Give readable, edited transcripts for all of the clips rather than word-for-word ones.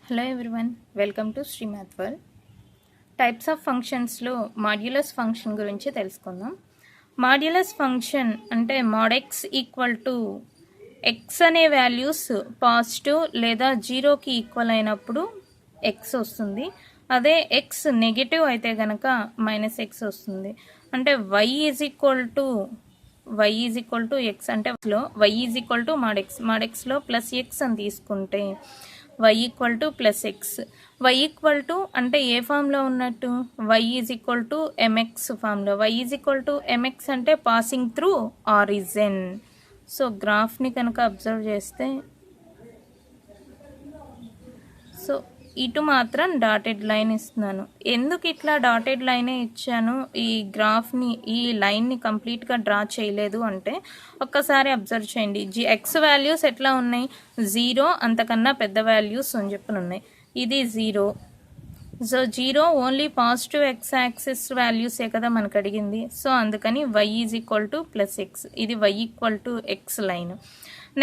Hello everyone, welcome to Shri math world. Types of ఫంక్షన్స్లో modulus function గురించి తెలుసుకుందాం. Modulus function అంటే mod x equal to x అనే values positive లేదా జీరోకి ఈక్వల్ అయినప్పుడు ఎక్స్ వస్తుంది. అదే ఎక్స్ నెగిటివ్ అయితే కనుక మైనస్ ఎక్స్ వస్తుంది. అంటే y is equal to x అంటే y is equal to mod xలో ప్లస్ ఎక్స్ అని తీసుకుంటే y equal to plus x. y equal to అంటే ఏ ఫామ్లో ఉన్నట్టు y is equal to m x ఫామ్లో. y is equal to m x అంటే పాసింగ్ త్రూ ఆరిజిన్. సో గ్రాఫ్ని కనుక అబ్జర్వ్ చేస్తే సో ఇటు మాత్రం డాటెడ్ లైన్ ఇస్తున్నాను. ఎందుకు ఇట్లా డాటెడ్ లైనే ఇచ్చాను, ఈ గ్రాఫ్ని ఈ లైన్ని కంప్లీట్గా డ్రా చేయలేదు అంటే ఒక్కసారి అబ్జర్వ్ చేయండి. ఎక్స్ వాల్యూస్ ఎట్లా ఉన్నాయి, 0 అంతకన్నా పెద్ద వాల్యూస్ అని చెప్పని ఉన్నాయి. ఇది 0. So 0 only positive x axis వాల్యూసే కదా మనకు అడిగింది. సో అందుకని y is equal to plus x, ఇది y equal to x line.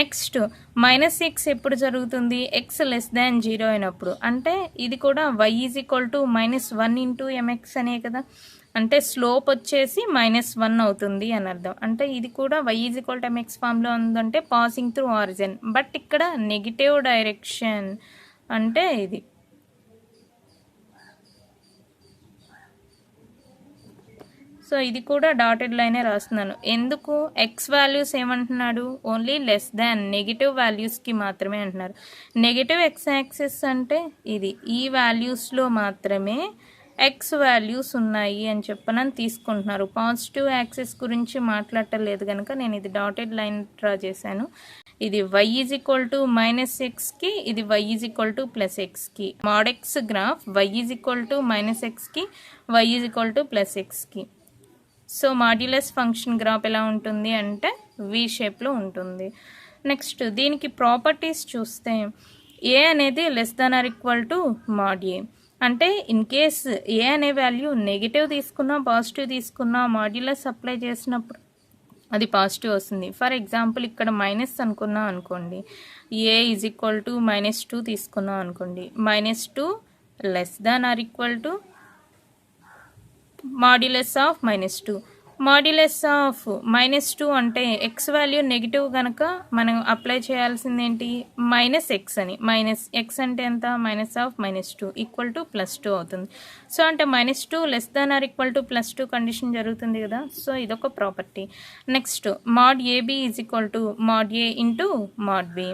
Next minus x ఎప్పుడు జరుగుతుంది, ఎక్స్ లెస్ దాన్ 0 అయినప్పుడు. అంటే ఇది కూడా y is equal to -1 into m x అనే కదా, అంటే స్లోప్ వచ్చేసి -1 అవుతుంది అని అర్థం. అంటే ఇది కూడా y is equal to m x ఫామ్లో ఉందంటే పాసింగ్ త్రూ ఆరిజిన్. బట్ ఇక్కడ నెగిటివ్ డైరెక్షన్ అంటే ఇది. సో ఇది కూడా డాటెడ్ లైనే రాస్తున్నాను. ఎందుకు, ఎక్స్ వాల్యూస్ ఏమంటున్నాడు, ఓన్లీ లెస్ దాన్ నెగిటివ్ వాల్యూస్కి మాత్రమే అంటున్నారు. నెగిటివ్ ఎక్స్ యాక్సిస్ అంటే ఇది, ఈ వాల్యూస్లో మాత్రమే ఎక్స్ వాల్యూస్ ఉన్నాయి అని చెప్పనని తీసుకుంటున్నారు. పాజిటివ్ యాక్సిస్ గురించి మాట్లాడలేదు కనుక నేను ఇది డాటెడ్ లైన్ డ్రా చేశాను. ఇది y is equal to minus ఎక్స్కి, ఇది y is equal to plus ఎక్స్కి. mod x graph y is equal to minus ఎక్స్కి, y is equal to plus ఎక్స్కి. సో మాడ్యులస్ ఫంక్షన్ గ్రాఫ్ ఎలా ఉంటుంది అంటే వి షేప్లో ఉంటుంది. నెక్స్ట్ దీనికి ప్రాపర్టీస్ చూస్తే ఏ అనేది less than or equal to mod a. అంటే ఇన్ కేస్ ఏ అనే వాల్యూ నెగిటివ్ తీసుకున్నా పాజిటివ్ తీసుకున్నా మాడ్యులస్ అప్లై చేసినప్పుడు అది పాజిటివ్ వస్తుంది. ఫర్ ఎగ్జాంపుల్ ఇక్కడ మైనస్ అనుకున్నాం అనుకోండి, ఏ ఈజ్ ఈక్వల్ టు -2 తీసుకున్నాం అనుకోండి, -2 less than or equal to modulus of -2. Modulus of -2 అంటే ఎక్స్ వాల్యూ నెగిటివ్ కనుక మనం అప్లై చేయాల్సింది ఏంటి, మైనస్ ఎక్స్ అని. మైనస్ ఎక్స్ అంటే ఎంత, మైనస్ ఆఫ్ -2 ఈక్వల్ టు +2 అవుతుంది. సో అంటే -2 less than or equal to +2 condition జరుగుతుంది కదా. సో ఇదొక property. Next mod AB is equal to mod A into mod B.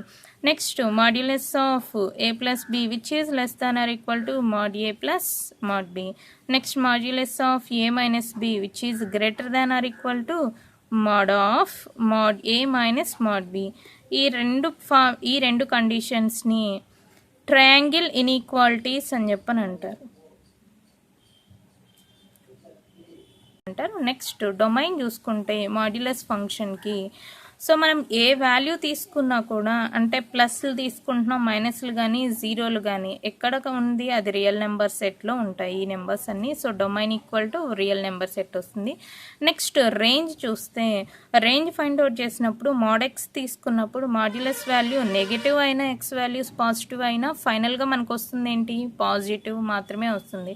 Next modulus of A plus B which is less than or equal to mod A plus mod B. Next modulus of A minus B which is greater than or equal to mod of mod A minus mod B. ఈ రెండు కండిషన్స్ని triangle inequalities అని చెప్పని అంటారు. Next domain చూసుకుంటే modulus ఫంక్షన్కి, so మనం ఏ value తీసుకున్నా కూడా అంటే ప్లస్లు తీసుకుంటున్నాం, మైనస్లు కానీ జీరోలు కానీ ఎక్కడ ఉంది అది రియల్ నెంబర్ సెట్లో ఉంటాయి ఈ నెంబర్స్ అన్నీ. So domain equal to real number set వస్తుంది. నెక్స్ట్ రేంజ్ చూస్తే రేంజ్ ఫైండ్ అవుట్ చేసినప్పుడు mod x తీసుకున్నప్పుడు మాడ్యులస్ వాల్యూ నెగిటివ్ అయినా ఎక్స్ వాల్యూస్ పాజిటివ్ అయినా ఫైనల్గా మనకు వస్తుంది ఏంటి, పాజిటివ్ మాత్రమే వస్తుంది.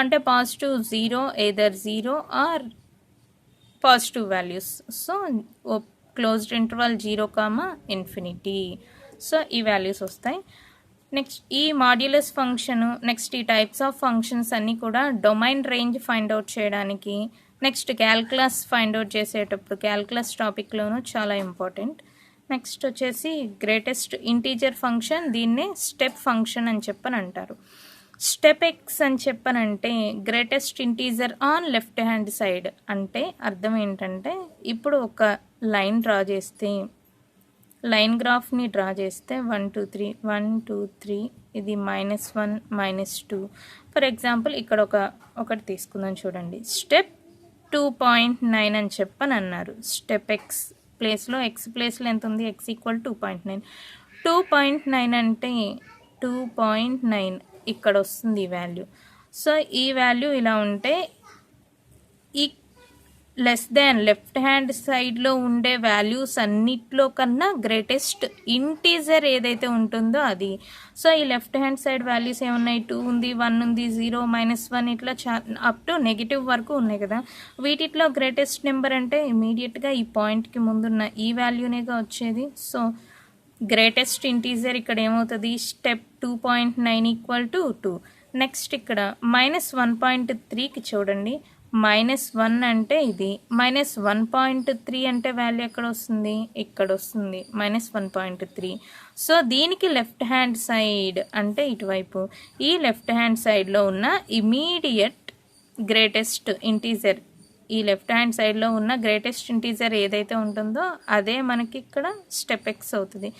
అంటే positive 0 either 0 or positive values. So closed interval 0, so ఈ వాల్యూస్ వస్తాయి. నెక్స్ట్ ఈ మాడ్యులస్ ఫంక్షన్, నెక్స్ట్ ఈ టైప్స్ ఆఫ్ ఫంక్షన్స్ అన్నీ కూడా డొమైన్ రేంజ్ ఫైండ్ అవుట్ చేయడానికి, నెక్స్ట్ క్యాల్కులస్ ఫైండ్ అవుట్ చేసేటప్పుడు క్యాల్కులస్ టాపిక్లోనూ చాలా ఇంపార్టెంట్. నెక్స్ట్ వచ్చేసి గ్రేటెస్ట్ ఇంటీజర్ ఫంక్షన్, దీన్నే స్టెప్ ఫంక్షన్ అని చెప్పని అంటారు. స్టెప్ ఎక్స్ అని చెప్పనంటే greatest integer on left hand side. అంటే అర్థం ఏంటంటే ఇప్పుడు ఒక లైన్ డ్రా చేస్తే, లైన్ గ్రాఫ్ని డ్రా చేస్తే 1 2 3 1 2 3 ఇది -1 -2. ఫర్ ఎగ్జాంపుల్ ఇక్కడ ఒకటి తీసుకుందాం చూడండి, స్టెప్ 2.9 అని చెప్పని అన్నారు. స్టెప్ ఎక్స్ ప్లేస్లో ఎక్స్ ప్లేస్లో ఎంత ఉంది, ఎక్స్ ఈక్వల్ 2.9. 2.9 అంటే 2.9 ఇక్కడ వస్తుంది ఈ వాల్యూ. సో ఈ వాల్యూ ఇలా ఉంటే లెస్ దాన్ లెఫ్ట్ హ్యాండ్ సైడ్లో ఉండే వాల్యూస్ అన్నిట్లో కన్నా గ్రేటెస్ట్ ఇంటీజర్ ఏదైతే ఉంటుందో అది. సో ఈ లెఫ్ట్ హ్యాండ్ సైడ్ వాల్యూస్ ఏమున్నాయి, 2 ఉంది, 1 ఉంది, 0, -1 ఇట్లా అప్ టు నెగిటివ్ వరకు ఉన్నాయి కదా. వీటిలో గ్రేటెస్ట్ నెంబర్ అంటే ఇమీడియట్గా ఈ పాయింట్కి ముందున్న ఈ వాల్యూనేగా వచ్చేది. సో గ్రేటెస్ట్ ఇంటీజర్ ఇక్కడ ఏమవుతుంది, స్టెప్ 2.9 = 2. నెక్స్ట్ ఇక్కడ -1.3కి చూడండి, -1 అంటే ఇది, -1.3 అంటే వాల్యూ ఎక్కడ వస్తుంది, ఇక్కడ వస్తుంది -1.3. సో దీనికి లెఫ్ట్ హ్యాండ్ సైడ్ అంటే ఇటువైపు, ఈ లెఫ్ట్ హ్యాండ్ సైడ్లో ఉన్న ఇమీడియట్ గ్రేటెస్ట్ ఇంటీజర్, ఈ లెఫ్ట్ హ్యాండ్ సైడ్లో ఉన్న గ్రేటెస్ట్ ఇంటీజర్ ఏదైతే ఉంటుందో అదే మనకి ఇక్కడ స్టెప్ ఎక్స్ అవుతుంది.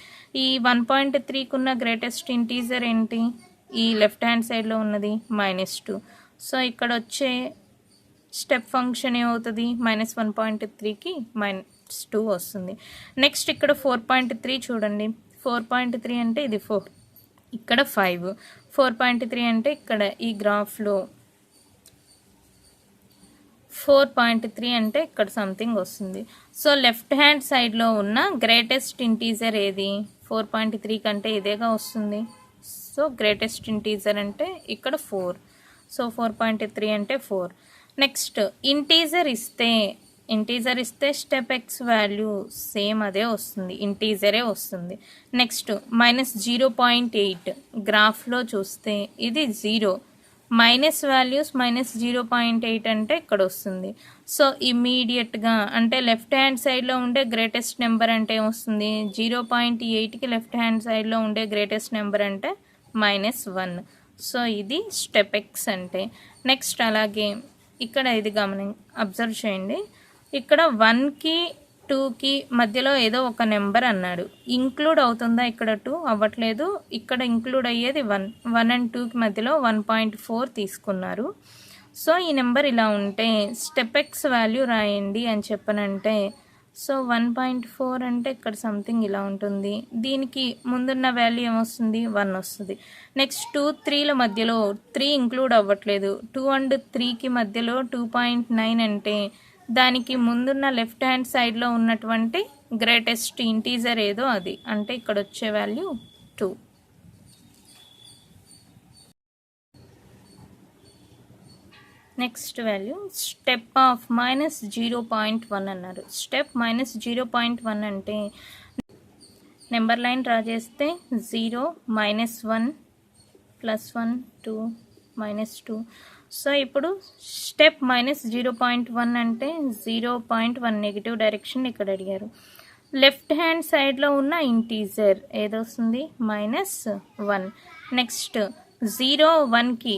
ఈ 1.3కి ఉన్న గ్రేటెస్ట్ ఇంటీజర్ ఏంటి, ఈ లెఫ్ట్ హ్యాండ్ సైడ్లో ఉన్నది -2. సో ఇక్కడ వచ్చే స్టెప్ ఫంక్షన్ ఏమవుతుంది, -1.3కి -2 వస్తుంది. నెక్స్ట్ ఇక్కడ 4.3 చూడండి, 4.3 అంటే ఇది 4, ఇక్కడ 5, 4.3 అంటే ఇక్కడ ఈ గ్రాఫ్లో 4.3 అంటే ఇక్కడ సంథింగ్ వస్తుంది. సో లెఫ్ట్ హ్యాండ్ సైడ్లో ఉన్న గ్రేటెస్ట్ ఇంటీజర్ ఏది, 4.3 కంటే ఇదేగా వస్తుంది. సో గ్రేటెస్ట్ ఇంటీజర్ అంటే ఇక్కడ 4. సో 4.3 అంటే 4. నెక్స్ట్ ఇంటీజర్ ఇస్తే స్టెప్ ఎక్స్ వాల్యూ సేమ్ అదే వస్తుంది, ఇంటీజరే వస్తుంది. నెక్స్ట్ -0.8 గ్రాఫ్లో చూస్తే ఇది 0, మైనస్ వాల్యూస్ -0.8 అంటే ఇక్కడ వస్తుంది. సో ఇమీడియట్గా అంటే లెఫ్ట్ హ్యాండ్ సైడ్లో ఉండే గ్రేటెస్ట్ నెంబర్ అంటే ఏమొస్తుంది, 0.8కి లెఫ్ట్ హ్యాండ్ సైడ్లో ఉండే గ్రేటెస్ట్ నెంబర్ అంటే -1. సో ఇది స్టెప్ ఎక్స్ అంటే. నెక్స్ట్ అలాగే ఇక్కడ ఇది అబ్జర్వ్ చేయండి, ఇక్కడ 1కి 2కి మధ్యలో ఏదో ఒక నెంబర్ అన్నాడు, ఇంక్లూడ్ అవుతుందా, ఇక్కడ 2 అవ్వట్లేదు, ఇక్కడ ఇంక్లూడ్ అయ్యేది 1 and 2కి మధ్యలో 1.4 తీసుకున్నారు. సో ఈ నెంబర్ ఇలా ఉంటే స్టెప్ ఎక్స్ వాల్యూ రాయండి అని చెప్పనంటే, సో 1.4 అంటే ఇక్కడ సంథింగ్ ఇలా ఉంటుంది, దీనికి ముందున్న వాల్యూ ఏమొస్తుంది, 1 వస్తుంది. నెక్స్ట్ 2, 3ల మధ్యలో 3 ఇంక్లూడ్ అవ్వట్లేదు, 2 and 3కి మధ్యలో 2.9 అంటే దానికి ముందున్న లెఫ్ట్ హ్యాండ్ సైడ్లో ఉన్నటువంటి గ్రేటెస్ట్ ఇంటీజర్ ఏదో అది, అంటే ఇక్కడ వచ్చే value 2. Next value step of -0.1 అన్నారు. స్టెప్ -0.1 అంటే నెంబర్ లైన్ డ్రా చేస్తే 0, -1, +1, 2, -2. సో ఇప్పుడు స్టెప్ -0.1 అంటే 0.1 నెగిటివ్ డైరెక్షన్ ఇక్కడ అడిగారు. లెఫ్ట్ హ్యాండ్ సైడ్లో ఉన్న ఇంటీజర్ ఏదొస్తుంది, -1. నెక్స్ట్ 0, 1కి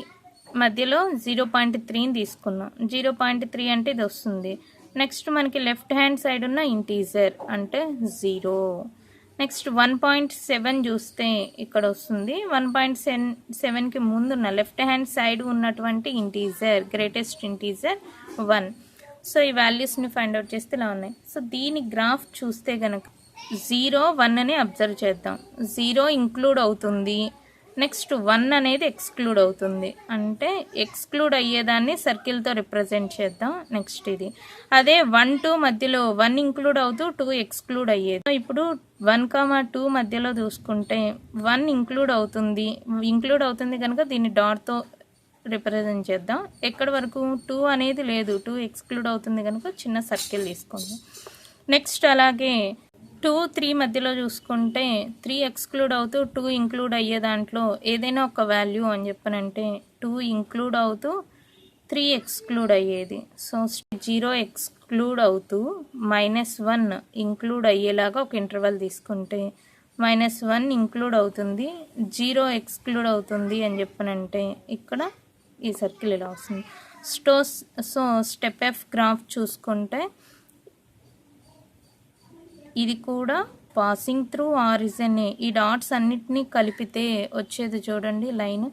మధ్యలో 0.3ని తీసుకున్నాం, 0.3 అంటే ఇది వస్తుంది. నెక్స్ట్ మనకి లెఫ్ట్ హ్యాండ్ సైడ్ ఉన్న ఇంటీజర్ అంటే 0. నెక్స్ట్ 1.7 చూస్తే ఇక్కడ వస్తుంది, 1.7కి ముందున్న లెఫ్ట్ హ్యాండ్ సైడ్ ఉన్నటువంటి ఇంటీజర్ గ్రేటెస్ట్ ఇంటీజర్ 1. సో ఈ వాల్యూస్ని ఫైండ్ అవుట్ చేస్తే ఇలా ఉన్నాయి. సో దీని గ్రాఫ్ చూస్తే కనుక 0, 1 అని అబ్జర్వ్ చేద్దాం, 0 ఇంక్లూడ్ అవుతుంది, నెక్స్ట్ 1 అనేది ఎక్స్క్లూడ్ అవుతుంది, అంటే ఎక్స్క్లూడ్ అయ్యేదాన్ని సర్కిల్తో రిప్రజెంట్ చేద్దాం. నెక్స్ట్ ఇది అదే 1, 2 మధ్యలో 1 ఇంక్లూడ్ అవుతూ 2 ఎక్స్క్లూడ్ అయ్యేది. ఇప్పుడు 1, 2 మధ్యలో చూసుకుంటే 1 ఇంక్లూడ్ అవుతుంది కనుక దీన్ని డాట్తో రిప్రజెంట్ చేద్దాం. ఎక్కడి వరకు 2 అనేది లేదు, 2 ఎక్స్క్లూడ్ అవుతుంది కనుక చిన్న సర్కిల్ తీసుకుందాం. నెక్స్ట్ అలాగే 2, 3 మధ్యలో చూసుకుంటే 3 ఎక్స్క్లూడ్ అవుతూ 2 ఇంక్లూడ్ అయ్యే దాంట్లో ఏదైనా ఒక వాల్యూ అని చెప్పనంటే 2 ఇంక్లూడ్ అవుతూ 3 ఎక్స్క్లూడ్ అయ్యేది. సో 0 ఎక్స్క్లూడ్ అవుతూ -1 ఇంక్లూడ్ అయ్యేలాగా ఒక ఇంటర్వల్ తీసుకుంటే -1 ఇంక్లూడ్ అవుతుంది, 0 ఎక్స్క్లూడ్ అవుతుంది అని చెప్పనంటే ఇక్కడ ఈ సర్కిల్ ఇలా వస్తుంది. సో స్టెప్ ఎఫ్ గ్రాఫ్ చూసుకుంటే ఇది కూడా పాసింగ్ త్రూ ఆరిజిన్, ఈ డాట్స్ అన్నిటినీ కలిపితే వచ్చేది చూడండి లైన్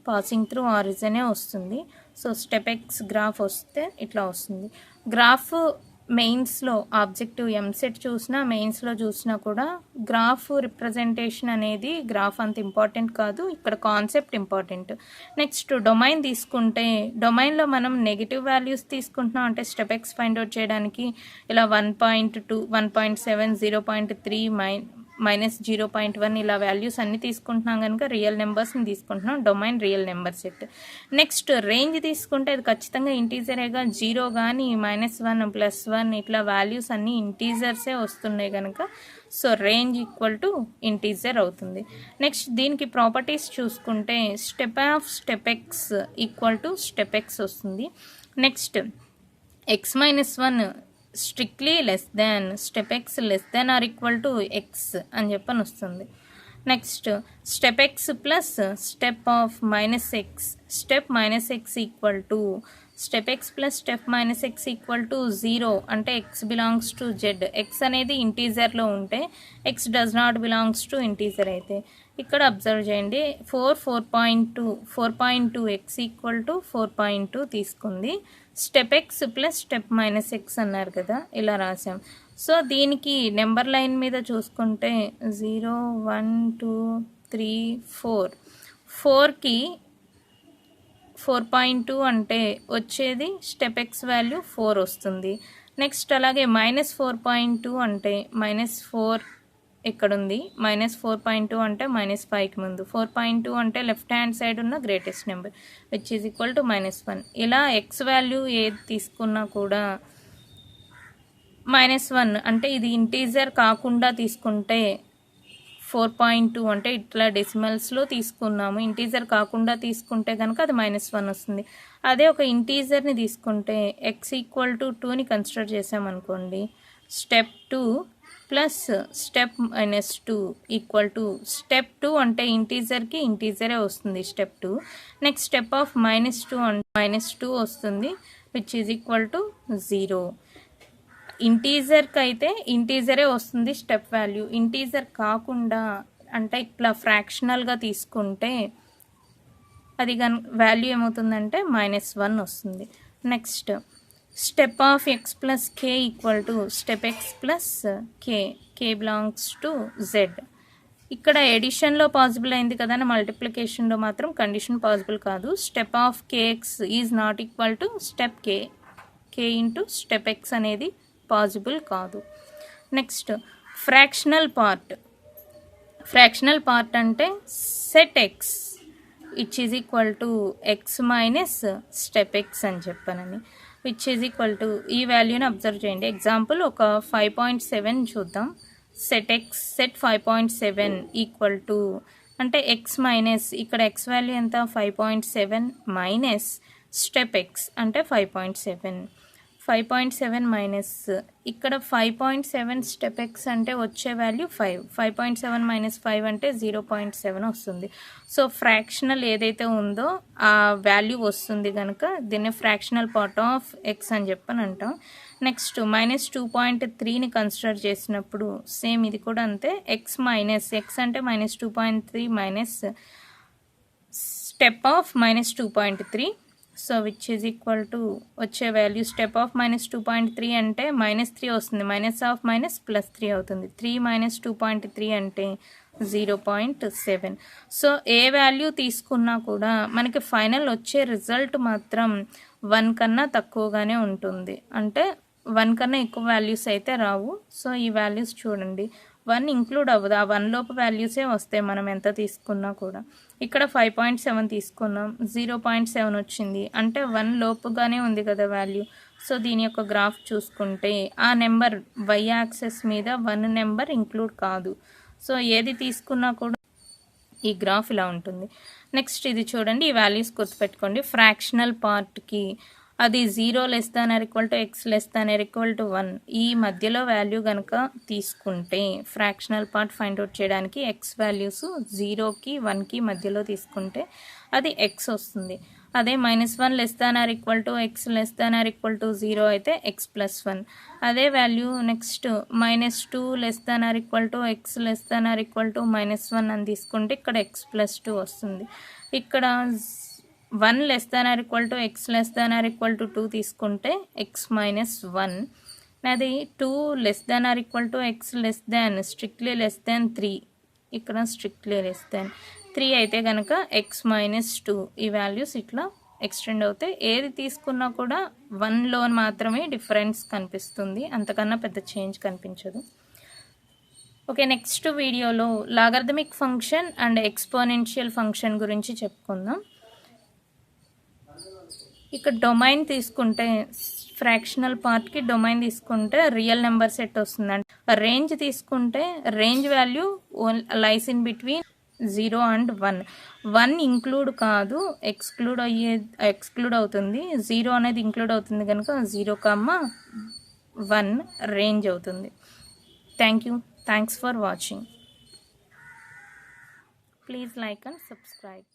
పాసింగ్ త్రూ ఆరిజినే వస్తుంది. సో స్టెప్ ఎక్స్ గ్రాఫ్ వస్తే ఇట్లా వస్తుంది. గ్రాఫ్ మెయిన్స్లో ఆబ్జెక్టివ్ ఎంసెట్ చూసినా మెయిన్స్లో చూసినా కూడా గ్రాఫ్ రిప్రజెంటేషన్ అనేది గ్రాఫ్ అంత ఇంపార్టెంట్ కాదు, ఇక్కడ కాన్సెప్ట్ ఇంపార్టెంట్. నెక్స్ట్ డొమైన్ తీసుకుంటే డొమైన్లో మనం నెగిటివ్ వాల్యూస్ తీసుకుంటున్నాం అంటే స్టెప్ ఎక్స్ ఫైండ్ అవుట్ చేయడానికి ఇలా 1.2 1.7 0.3 -0.1 ఇలా వాల్యూస్ అన్ని తీసుకుంటున్నాం కనుక రియల్ నెంబర్స్ని తీసుకుంటున్నాం. Domain real number set. Next range తీసుకుంటే అది ఖచ్చితంగా ఇంటీజరేగా, 0 కానీ -1 +1 ఇట్లా వాల్యూస్ అన్ని ఇంటీజర్సే వస్తున్నాయి కనుక so range equal to integer అవుతుంది. నెక్స్ట్ దీనికి ప్రాపర్టీస్ చూసుకుంటే step of step x equal to step x వస్తుంది. Next x-1 strictly less than step x less than or equal to x అని చెప్పని వస్తుంది. Next step x plus step of -x step -x equal to step x plus step -x equal to 0 అంటే x belongs to z. x అనేది ఇంటీజర్లో ఉంటే x does not belongs to integer అయితే ఇక్కడ observe చేయండి 4.2 x ఈక్వల్ టు 4.2 తీసుకుంది. Step x plus step -x అన్నారు కదా, ఇలా రాసాం. సో దీనికి నెంబర్ లైన్ మీద చూసుకుంటే 0 1 2 3 4 4కి 4.2 అంటే వచ్చేది స్టెప్ ఎక్స్ వాల్యూ 4 వస్తుంది. నెక్స్ట్ అలాగే -4.2 అంటే -4 ఎక్కడుంది, -4.2 అంటే -5కి ముందు, 4.2 అంటే లెఫ్ట్ హ్యాండ్ సైడ్ ఉన్న greatest number which is equal to -1. ఇలా ఎక్స్ వాల్యూ ఏది తీసుకున్నా కూడా -1 అంటే ఇది ఇంటీజర్ కాకుండా తీసుకుంటే 4.2 అంటే ఇట్లా డెసిమల్స్లో తీసుకున్నాము, ఇంటీజర్ కాకుండా తీసుకుంటే కనుక అది -1 వస్తుంది. అదే ఒక ఇంటీజర్ని తీసుకుంటే x ఈక్వల్ టు 2ని కన్సిడర్ చేసామనుకోండి, step 2 plus step -2 equal to step 2 అంటే ఇంటీజర్కి ఇంటీజరే వస్తుంది స్టెప్ 2. నెక్స్ట్ స్టెప్ ఆఫ్ -2 అంటే -2 వస్తుంది విచ్ ఈజ్ ఈక్వల్ టు 0. ఇంటీజర్కి అయితే ఇంటీజరే వస్తుంది స్టెప్ వాల్యూ, ఇంటీజర్ కాకుండా అంటే ఇట్లా ఫ్రాక్షనల్గా తీసుకుంటే అది వాల్యూ ఏమవుతుందంటే -1 వస్తుంది. Next step of x plus k equal to step x plus k belongs to z. ఇక్కడ ఎడిషన్లో పాసిబుల్ అయింది కదా, మల్టిప్లికేషన్లో మాత్రం కండిషన్ పాసిబుల్ కాదు. Step of kx is not equal to step k into step X అనేది possible కాదు. Next fractional part అంటే set X which is equal to X minus step x అని చెప్పానని, విచ్ ఈజ్ ఈక్వల్ టు ఈ వాల్యూని observe చేయండి. Example ఒక 5.7 చూద్దాం. సెట్ 5.7 ఈక్వల్ టు అంటే ఎక్స్ మైనస్ ఇక్కడ ఎక్స్ వాల్యూ ఎంత 5.7 మైనస్ స్టెప్ ఎక్స్ అంటే 5.7 మైనస్ ఇక్కడ 5.7 స్టెప్ ఎక్స్ అంటే వచ్చే వాల్యూ 5.7 మైనస్ 5 అంటే 0.7 వస్తుంది. సో ఫ్రాక్షనల్ ఏదైతే ఉందో ఆ వాల్యూ వస్తుంది కనుక దీన్ని ఫ్రాక్షనల్ పార్ట్ ఆఫ్ ఎక్స్ అని చెప్పని అంటాం. నెక్స్ట్ -2.3ని కన్సిడర్ చేసినప్పుడు సేమ్ ఇది కూడా అంతే, ఎక్స్ అంటే -2.3 minus step of -2.3 so which is equal to వచ్చే వాల్యూ స్టెప్ ఆఫ్ -2.3 అంటే -3 వస్తుంది, -+3 అవుతుంది. 3 - 2.3 అంటే 0.7. సో ఏ వాల్యూ తీసుకున్నా కూడా మనకి ఫైనల్ వచ్చే రిజల్ట్ మాత్రం 1 కన్నా తక్కువగానే ఉంటుంది, అంటే 1 కన్నా ఎక్కువ వాల్యూస్ అయితే రావు. సో ఈ వాల్యూస్ చూడండి 1 ఇంక్లూడ్ అవ్వదు, ఆ 1 లోపు వాల్యూసే వస్తాయి మనం ఎంత తీసుకున్నా కూడా. ఇక్కడ 5.7 తీసుకున్నాం, 0.7 వచ్చింది అంటే 1 లోపుగానే ఉంది కదా వాల్యూ. సో దీని యొక్క గ్రాఫ్ చూసుకుంటే ఆ నెంబర్ y యాక్సెస్ మీద 1 నెంబర్ ఇంక్లూడ్ కాదు. సో ఏది తీసుకున్నా కూడా ఈ గ్రాఫ్ ఇలా ఉంటుంది. నెక్స్ట్ ఇది చూడండి, ఈ వాల్యూస్ గుర్తుపెట్టుకోండి. ఫ్రాక్షనల్ పార్ట్కి అది 0 <= x <=1 ఈ మధ్యలో వాల్యూ కనుక తీసుకుంటే ఫ్రాక్షనల్ పార్ట్ ఫైండ్ అవుట్ చేయడానికి x వాల్యూస్ 0కి 1కి మధ్యలో తీసుకుంటే అది x వస్తుంది. అదే -1 <= x <=0 అయితే x+1. అదే వాల్యూ నెక్స్ట్ -2 <= x <=-1 అని తీసుకుంటే ఇక్కడ x+2 వస్తుంది. ఇక్కడ 1 <= x <= 2 తీసుకుంటే x-1. నాది 2 less than or equal to X less than strictly less దాన్ 3, ఇక్కడ స్ట్రిక్ట్లీ లెస్ దాన్ 3 అయితే కనుక ఎక్స్ మైనస్ 2 ఈ వాల్యూస్ ఇట్లా ఎక్స్టెండ్ అవుతాయి. ఏది తీసుకున్నా కూడా 1లో మాత్రమే డిఫరెన్స్ కనిపిస్తుంది, అంతకన్నా పెద్ద చేంజ్ కనిపించదు. ఓకే, నెక్స్ట్ వీడియోలో logarithmic function and exponential function గురించి చెప్పుకుందాం. ఇక్కడ డొమైన్ తీసుకుంటే ఫ్రాక్షనల్ పార్ట్కి డొమైన్ తీసుకుంటే రియల్ నెంబర్ సెట్ వస్తుందండి. రేంజ్ తీసుకుంటే range value lies in between 0 and 1. 1 include కాదు, ఎక్స్క్లూడ్ అవుతుంది. 0 అనేది ఇంక్లూడ్ అవుతుంది కనుక 0,1 రేంజ్ అవుతుంది. Thanks for watching. Please like and subscribe.